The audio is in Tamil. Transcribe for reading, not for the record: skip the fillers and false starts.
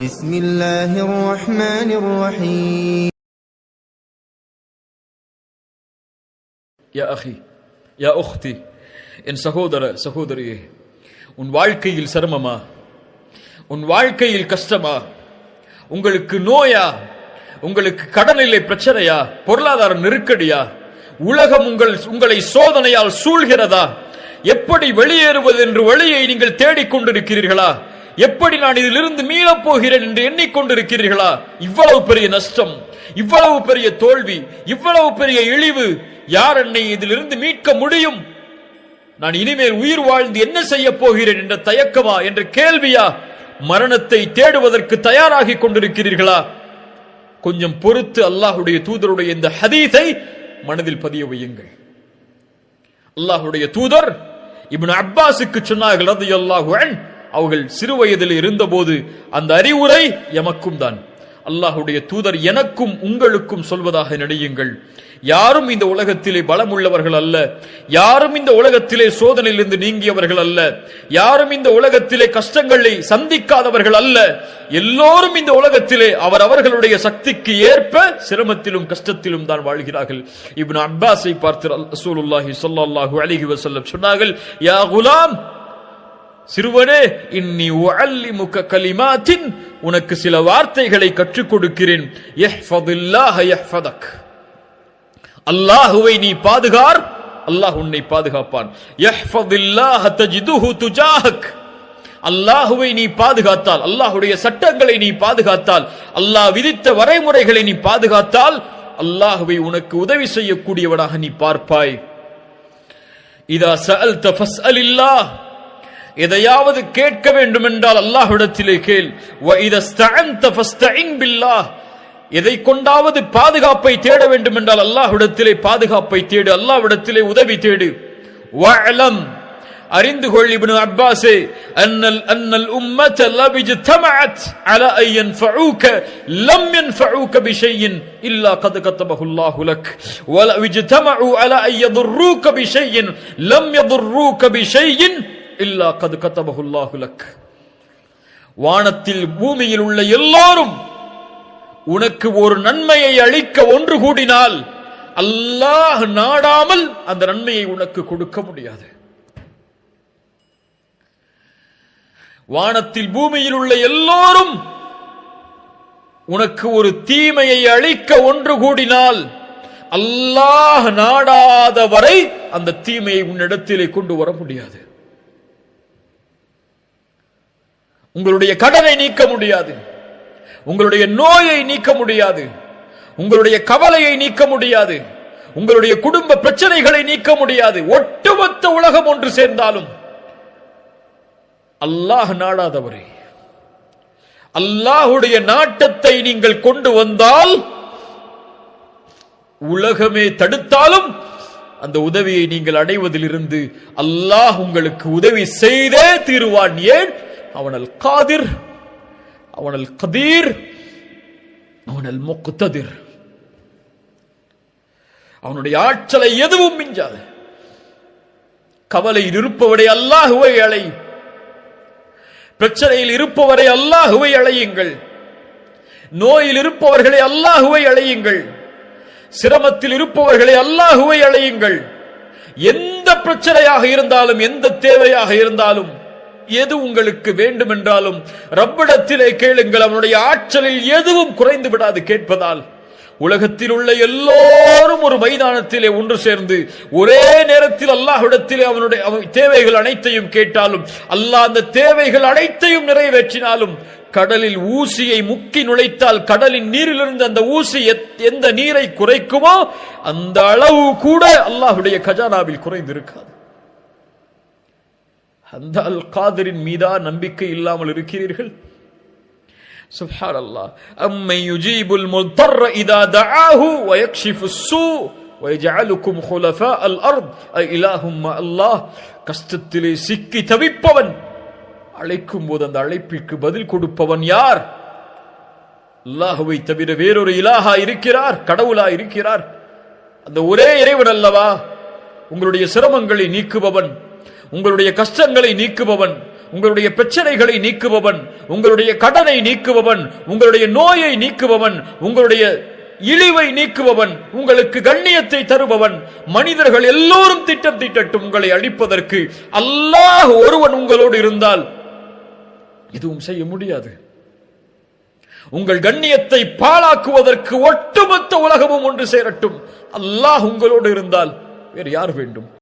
بسم الله الرحمن الرحيم يا أخي يا أختي என் சகோதர சகோதரியே, உன் வாழ்க்கையில் சிரமமா? உன் வாழ்க்கையில் கஷ்டமா? உங்களுக்கு நோயா? உங்களுக்கு கடனிலை பிரச்சனையா? பொருளாதார நெருக்கடியா? உலகம் உங்களை சோதனையால் சூழ்கிறதா? எப்படி வெளியேறுவது என்று வழியை நீங்கள் தேடிக்கொண்டிருக்கிறீர்களா? எப்படி நான் இதிலிருந்து மீளப் போகிறேன் என்று எண்ணிக்கொண்டிருக்கிறீர்களா? இவ்வளவு பெரிய நஷ்டம், இவ்வளவு பெரிய தோல்வி, இவ்வளவு பெரிய இழிவு, யார் என்னை இதிலிருந்து மீட்க முடியும்? நான் இனிமேல் உயிர் வாழ்ந்து என்ன செய்ய போகிறேன் என்ற தயக்கமா, என்ற கேள்வியா? மரணத்தை தேடுவதற்கு தயாராகி கொண்டிருக்கிறீர்களா? கொஞ்சம் பொறுத்து அல்லாஹுடைய தூதருடைய இந்த ஹதீஸை மனதில் பதிய வையுங்கள். அல்லாஹுடைய தூதர் இப்னு அப்பாஸுக்கு சொன்னார்கள் ரலியல்லாஹு அன்ஹு, அவர்கள் சிறு வயதில் இருந்தபோது அந்த அறிவுரை எமக்கும் தான். அல்லாஹுடைய தூதர் எனக்கும் உங்களுக்கும் சொல்வதாக நினையுங்கள். யாரும் இந்த உலகத்திலே பலம் உள்ளவர்கள் அல்ல, யாரும் இந்த உலகத்திலே சோதனையிலிருந்து நீங்கியவர்கள் அல்ல, யாரும் இந்த உலகத்திலே கஷ்டங்களை சந்திக்காதவர்கள் அல்ல. எல்லோரும் இந்த உலகத்திலே அவர்களுடைய சக்திக்கு ஏற்ப சிரமத்திலும் கஷ்டத்திலும் தான் வாழ்கிறார்கள். இப்னு அப்பாஸை பார்த்து ரசூலுல்லாஹி ஸல்லல்லாஹு அலைஹி வஸல்லம் சொன்னார்கள், யா குலாம், சிறுவனே, இன்னி உஅல்லிமுக கலிமாத்தின், உனக்கு சில வார்த்தைகளை கற்றுக் கொடுக்கிறேன். யஹ்ஃபதுல்லாஹ யஹ்ஃபதக், அல்லாஹுவை நீ பாதுகார், அல்லாஹ் உன்னை பாதுகாப்பான். யஹ்ஃபதுல்லாஹ தஜிதுஹு துஜாஹக், அல்லாஹுவை நீ பாதுகாத்தால், அல்லாஹுடைய சட்டங்களை நீ பாதுகாத்தால், அல்லாஹ் விதித்த வரைமுறைகளை நீ பாதுகாத்தால், அல்லாஹுவை உனக்கு உதவி செய்யக்கூடியவனாக நீ பார்ப்பாய். இதா சஅல்த ஃபஸ்அலில்லாஹ், எதையாவது கேட்க வேண்டும் என்றால் அல்லாஹ்விடத்திலே கேள். வ இதஸ்தஅன்த ஃபஸ்தஇன் பில்லாஹ், எதை கொண்டாவது பாதுகாப்பை தேட வேண்டும் என்றால் அல்லாஹ்விடத்திலே பாதுகாப்பை தேடு, அல்லாஹ்விடத்திலே உதவி தேடு. வஅலம், அறிந்து கொள் இப்னு அப்பாஸே, அன்னல் உம்மத லபிஜ்தமஅத் அலா அன் யன்ஃபஉக லம் யன்ஃபஉக பிஷைஇன் இல்லா கத் கதபஹு அல்லாஹு லக் வ லபிஜ்தமஉ அலா அன் யதுர்ருக பிஷைஇன் லம் யதுர்ருக பிஷைஇன் இல்லா கத் கதபஹு அல்லாஹு லக். வானத்தில் பூமியில் உள்ள எல்லாரும் உனக்கு ஒரு நன்மையை அளிக்க ஒன்று கூடினால் அல்லாஹ் நாடாமல் அந்த நன்மையை உனக்கு கொடுக்க முடியாது. வானத்தில் பூமியில் உள்ள எல்லோரும் உனக்கு ஒரு தீமையை அளிக்க ஒன்று கூடினால் அல்லாஹ் நாடாத வரை அந்த தீமையை உன்னிடத்திலே கொண்டு வர முடியாது. உங்களுடைய கடனை நீக்க முடியாது, உங்களுடைய நோயை நீக்க முடியாது, உங்களுடைய கவலையை நீக்க முடியாது, உங்களுடைய குடும்ப பிரச்சனைகளை நீக்க முடியாது. ஒட்டுமொத்த உலகம் ஒன்று சேர்ந்தாலும் அல்லாஹ் நாடாதவரே, அல்லாஹுடைய நாட்டத்தை நீங்கள் கொண்டு வந்தால் உலகமே தடுத்தாலும் அந்த உதவியை நீங்கள் அடைவதிலிருந்து அல்லாஹ் உங்களுக்கு உதவி செய்தே தீருவான். ஏன்? அவனல் காதிர், அவனல் கதீர், அவனல் முக்ததிர். அவனுடைய ஆற்றலை எதுவும் மிஞ்சாது. கவலையில் இருப்பவரை அல்லாஹுவை அழை, பிரச்சனையில் இருப்பவரை அல்லாஹுவை அழையுங்கள், நோயில் இருப்பவர்களை அல்லாஹுவை அழையுங்கள், சிரமத்தில் இருப்பவர்களை அல்லாஹுவை அழையுங்கள். எந்த பிரச்சனையாக இருந்தாலும், எந்த தேவையாக இருந்தாலும், எது உங்களுக்கு வேண்டும் என்றாலும் ரப்பிடத்திலே கேளுங்கள். அவனுடைய ஆற்றலில் எதுவும் குறைந்து விடாது கேட்பதால். உலகத்தில் உள்ள எல்லோரும் ஒரு மைதானத்திலே ஒன்று சேர்ந்து ஒரே நேரத்தில் அல்லாஹ்விடத்திலே அவனுடைய தேவைகள் அனைத்தையும் கேட்டாலும், அல்லாஹ் அந்த தேவைகள் அனைத்தையும் நிறைவேற்றினாலும், கடலில் ஊசியை முக்கி நுழைத்தால் கடலின் நீரிலிருந்து அந்த ஊசி எந்த நீரை குறைக்குமோ அந்த அளவு கூட அல்லாஹ்வுடைய கஜானாவில் குறைந்திருக்காது. அந்த அல் காதிரின் மீதா நம்பிக்கை இல்லாமல் இருக்கிறீர்கள்? சுப்ஹானல்லாஹ். அம்மை யுஜீபுல் முல்தர்ர இதா தஆஹு வ யக்ஷிஃபுஸ் ஸூ வ யஜஅலுக்கும் குலஃபா அல் அர்த் அ இலாஹும் அல்லாஹ். கஷ்டத்திலே சிக்கி தவிப்பவன் அழைக்கும் போது அந்த அழைப்பிற்கு பதில் கொடுப்பவன் யார்? அல்லாஹ்வை தவிர வேறொரு இலாஹா இருக்கிறார்? கடவுளா இருக்கிறார்? அந்த ஒரே இறைவன் அல்லவா உங்களுடைய சிரமங்களை நீக்குபவன், உங்களுடைய கஷ்டங்களை நீக்குபவன், உங்களுடைய பிரச்சனைகளை நீக்குபவன், உங்களுடைய கடனை நீக்குபவன், உங்களுடைய நோயை நீக்குபவன், உங்களுடைய இழிவை நீக்குபவன், உங்களுக்கு கண்ணியத்தை தருபவன். மனிதர்கள் எல்லோரும் திட்டம் தீட்டட்டும் உங்களை அழிப்பதற்கு, அல்லாஹ் ஒருவன் உங்களோடு இருந்தால் எதுவும் செய்ய முடியாது. உங்கள் கண்ணியத்தை பாழாக்குவதற்கு ஒட்டுமொத்த உலகமும் ஒன்று சேரட்டும், அல்லாஹ் உங்களோடு இருந்தால் வேறு யார் வேண்டும்?